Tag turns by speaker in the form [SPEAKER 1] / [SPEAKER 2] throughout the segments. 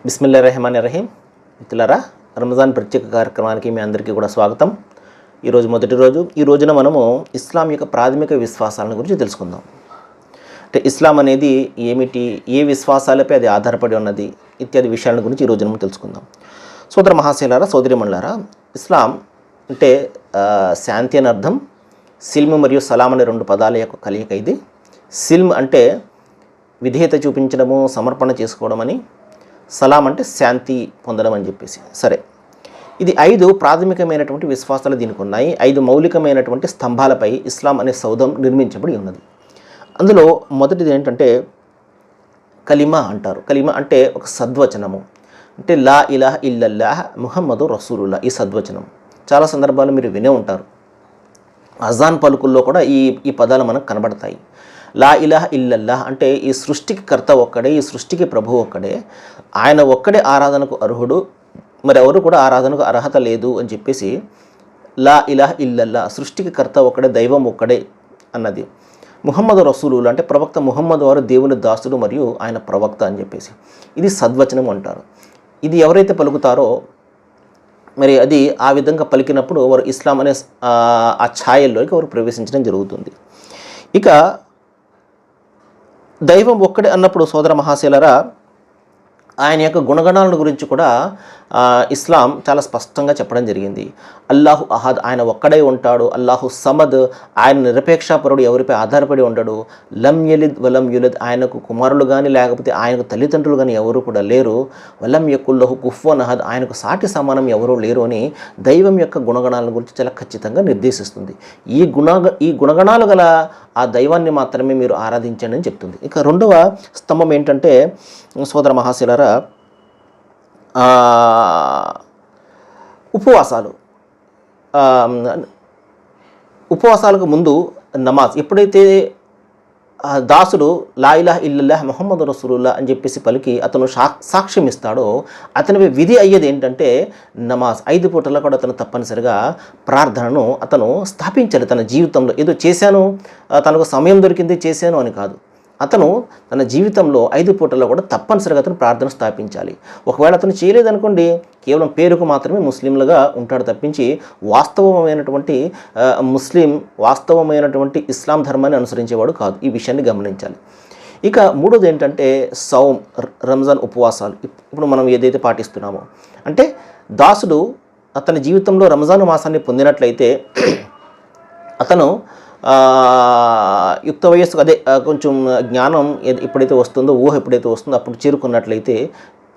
[SPEAKER 1] బిస్మిల్లాహిర్రహమానిర్రహీం. మిత్రులారా, రంజాన్ ప్రత్యేక కార్యక్రమానికి మీ అందరికీ కూడా స్వాగతం. ఈరోజు మొదటి రోజు. ఈ రోజున మనము ఇస్లాం యొక్క ప్రాథమిక విశ్వాసాలను గురించి తెలుసుకుందాం. అంటే ఇస్లాం అనేది ఏమిటి, ఏ విశ్వాసాలపై అది ఆధారపడి ఉన్నది ఇత్యాది విషయాల గురించి ఈ రోజున మనం తెలుసుకుందాం. సోదర మహాశయులారా, సోదరిమణులారా, ఇస్లాం అంటే శాంతి అని అర్థం. సిల్మ్ మరియు సలాం అనే రెండు పదాల యొక్క కలయిక ఇది. సిల్మ్ అంటే విధేయత చూపించడము, సమర్పణ చేసుకోవడం అని. సలాం అంటే శాంతి పొందడం అని చెప్పేసి. సరే, ఇది 5 ప్రాథమికమైనటువంటి విశ్వాసాలు దీనికి ఉన్నాయి. 5 మౌలికమైనటువంటి స్తంభాలపై ఇస్లాం అనే సౌధం నిర్మించబడి ఉన్నది. అందులో మొదటిది ఏంటంటే కలిమా అంటారు. కలిమా అంటే ఒక సద్వచనము. అంటే లా ఇలాహ ఇల్లల్లాహ్ ముహమ్మదు రసూలుల్లాహ్. ఈ సద్వచనం చాలా సందర్భాలు మీరు వినే ఉంటారు. అజాన్ పలుకుల్లో కూడా ఈ పదాలు మనకు కనబడతాయి. లా ఇలాహ ఇల్లల్లాహ్ అంటే ఈ సృష్టికి కర్త ఒక్కడే, ఈ సృష్టికి ప్రభువు ఒక్కడే, ఆయన ఒక్కడే ఆరాధనకు అర్హుడు, మరి ఎవరు కూడా ఆరాధనకు అర్హత లేదు అని చెప్పేసి లా ఇలాహ ఇల్లల్లాహ్, సృష్టికి కర్త ఒక్కడే, దైవం ఒక్కడే అన్నది. ముహమ్మదు రసూలుల్లాహ్ అంటే ప్రవక్త ముహమ్మద్ వారు దేవుని దాసుడు మరియు ఆయన ప్రవక్త అని చెప్పేసి. ఇది సద్వచనం అంటారు. ఇది ఎవరైతే పలుకుతారో మరి అది ఆ విధంగా పలికినప్పుడు వారు ఇస్లాం అనే ఆ ఛాయల్లోకి వారు ప్రవేశించడం జరుగుతుంది. ఇక దైవం ఒక్కడే అన్నప్పుడు సోదర మహాశయులారా, ఆయన యొక్క గుణగణాలను గురించి కూడా ఇస్లాం చాలా స్పష్టంగా చెప్పడం జరిగింది. అల్లాహు అహద్, ఆయన ఒక్కడే ఉంటాడు. అల్లాహు సమద్, ఆయన నిరపేక్షపరుడు, ఎవరిపై ఆధారపడి ఉండడు. లం యలిద్ వలం యులిద్, ఆయనకు కుమారులు కానీ లేకపోతే ఆయనకు తల్లిదండ్రులు కానీ ఎవరు కూడా లేరు. వలం యకుల్లహు కుఫ్వన్ అహద్, ఆయనకు సాటి సమానం ఎవరూ లేరు అని దైవం యొక్క గుణగణాల గురించి చాలా ఖచ్చితంగా నిర్దేశిస్తుంది. ఈ గుణగణాలు గల ఆ దైవాన్ని మాత్రమే మీరు ఆరాధించండి అని చెప్తుంది. ఇక రెండవ స్తంభం ఏంటంటే సోదర మహాశయులారా, ఉపవాసాలు. ఉపవాసాలకు ముందు నమాజ్. ఎప్పుడైతే దాసుడు లా ఇలాహ ఇల్లల్లాహ్ ముహమ్మదు రసూలుల్లాహ్ అని చెప్పేసి పలికి అతను సాక్ష్యం ఇస్తాడో అతని విధి అయ్యేది ఏంటంటే నమాజ్. 5 పూటల్లో కూడా అతను తప్పనిసరిగా ప్రార్థనను అతను స్థాపించాలి తన జీవితంలో. ఏదో చేశాను, తనకు సమయం దొరికింది చేశాను అని కాదు. అతను తన జీవితంలో 5 పూటల్లో కూడా తప్పనిసరిగా అతను ప్రార్థన స్థాపించాలి. ఒకవేళ అతను చేయలేదనుకోండి, కేవలం పేరుకు మాత్రమే ముస్లింలుగా ఉంటాడు తప్పించి వాస్తవమైనటువంటి ఇస్లాం ధర్మాన్ని అనుసరించేవాడు కాదు. ఈ విషయాన్ని గమనించాలి. ఇక మూడోది ఏంటంటే సౌమ్, రంజాన్ ఉపవాసాలు. ఇప్పుడు మనం ఏదైతే పాటిస్తున్నామో అంటే దాసుడు అతని జీవితంలో రంజాన్ మాసాన్ని పొందినట్లయితే అతను యుక్త వయస్సు, అదే కొంచెం జ్ఞానం ఎప్పుడైతే వస్తుందో, ఊహ ఎప్పుడైతే వస్తుందో అప్పుడు చేరుకున్నట్లయితే,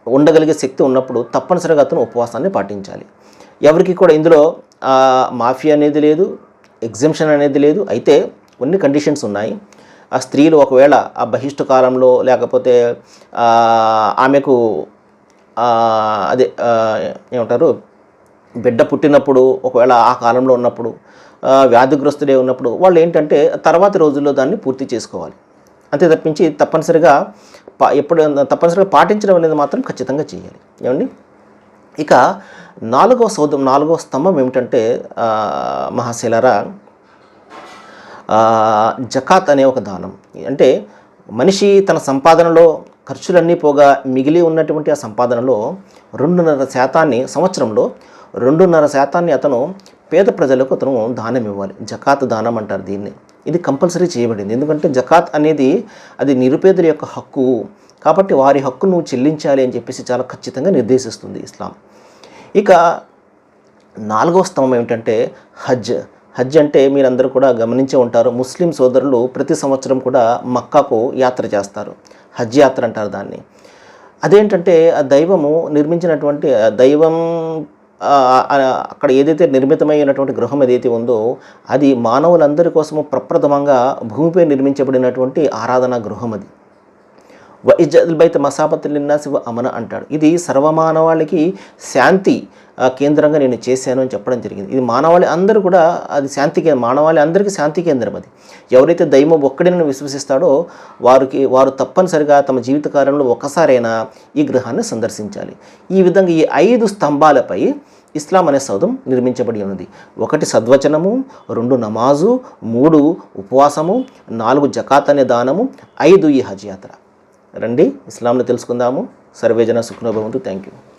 [SPEAKER 1] ఉండగలిగే శక్తి ఉన్నప్పుడు తప్పనిసరిగా అతను ఉపవాసాన్ని పాటించాలి. ఎవరికి కూడా ఇందులో మాఫీ అనేది లేదు, ఎగ్జంప్షన్ అనేది లేదు. అయితే కొన్ని కండిషన్స్ ఉన్నాయి. ఆ స్త్రీలు ఒకవేళ ఆ బహిష్టు కాలంలో లేకపోతే ఆమెకు అదే ఏమంటారు బిడ్డ పుట్టినప్పుడు, ఒకవేళ ఆ కాలంలో ఉన్నప్పుడు, వ్యాధిగ్రస్తుడే ఉన్నప్పుడు వాళ్ళు ఏంటంటే తర్వాతి రోజుల్లో దాన్ని పూర్తి చేసుకోవాలి. అంతే తప్పించి తప్పనిసరిగా పాటించడం అనేది మాత్రం ఖచ్చితంగా చేయాలి. ఏమండి? ఇక నాలుగవ స్తంభం ఏమిటంటే మహాశయులారా, జకాత్ అనే ఒక దానం. అంటే మనిషి తన సంపాదనలో ఖర్చులన్నీ పోగా మిగిలి ఉన్నటువంటి ఆ సంపాదనలో 2.5% సంవత్సరంలో 2.5% అతను పేద ప్రజలకు అతను దానం ఇవ్వాలి. జకాత్ దానం అంటారు దీన్ని. ఇది కంపల్సరీ చేయబడింది. ఎందుకంటే జకాత్ అనేది అది నిరుపేదల యొక్క హక్కు. కాబట్టి వారి హక్కు నువ్వు చెల్లించాలి అని చెప్పేసి చాలా ఖచ్చితంగా నిర్దేశిస్తుంది ఇస్లాం. ఇక 4వ స్తంభం ఏమిటంటే హజ్. హజ్ అంటే మీరందరూ కూడా గమనించే ఉంటారు. ముస్లిం సోదరులు ప్రతి సంవత్సరం కూడా మక్కాకు యాత్ర చేస్తారు. హజ్ యాత్ర అంటారు దాన్ని. అదేంటంటే ఆ దైవము నిర్మించినటువంటి దైవం అక్కడ ఏదైతే నిర్మితమైనటువంటి గృహం ఏదైతే ఉందో అది మానవులందరి కోసము ప్రప్రథమంగా భూమిపై నిర్మించబడినటువంటి ఆరాధనా గృహం అది. వఇజ్జతుల్ బైత్ మసాబతుల్ లిన్నాసి వ అమన అంటాడు. ఇది సర్వమానవాళికి శాంతి కేంద్రంగా నేను చేశాను అని చెప్పడం జరిగింది. ఇది మానవాళి అందరూ కూడా అది మానవాళి అందరికీ శాంతి కేంద్రం అది. ఎవరైతే దైవం ఒక్కడిని విశ్వసిస్తాడో వారు తప్పనిసరిగా తమ జీవితకాలంలో ఒకసారైనా ఈ గృహాన్ని సందర్శించాలి. ఈ విధంగా ఈ 5 స్తంభాలపై ఇస్లాం అనే సౌధం నిర్మించబడి ఉన్నది. 1 సద్వచనము, 2 నమాజు, 3 ఉపవాసము, 4 జకాత్ అనే దానము, 5 ఈ హజ్ యాత్ర. రండి ఇస్లాంను తెలుసుకుందాము. సర్వేజన సుఖనోభవంతు. Thank you.